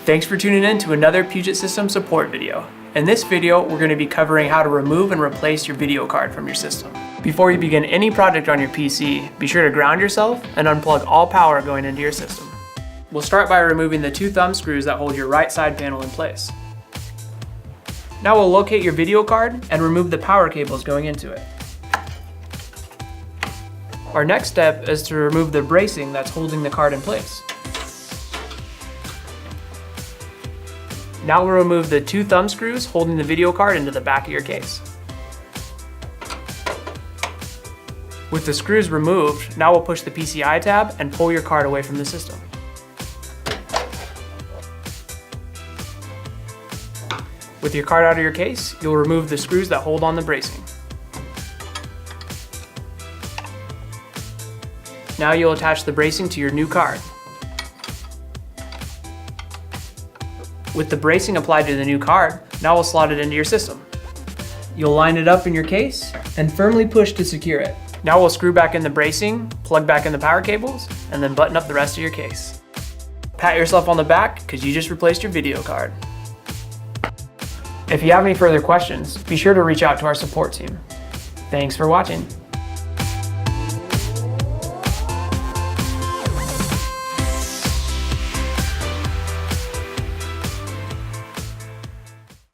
Thanks for tuning in to another Puget System support video. In this video, we're going to be covering how to remove and replace your video card from your system. Before you begin any project on your PC, be sure to ground yourself and unplug all power going into your system. We'll start by removing the 2 thumb screws that hold your right side panel in place. Now we'll locate your video card and remove the power cables going into it. Our next step is to remove the bracing that's holding the card in place. Now we'll remove the 2 thumb screws holding the video card into the back of your case. With the screws removed, now we'll push the PCI tab and pull your card away from the system. With your card out of your case, you'll remove the screws that hold on the bracing. Now you'll attach the bracing to your new card. With the bracing applied to the new card, now we'll slot it into your system. You'll line it up in your case and firmly push to secure it. Now we'll screw back in the bracing, plug back in the power cables, and then button up the rest of your case. Pat yourself on the back because you just replaced your video card. If you have any further questions, be sure to reach out to our support team. Thanks for watching.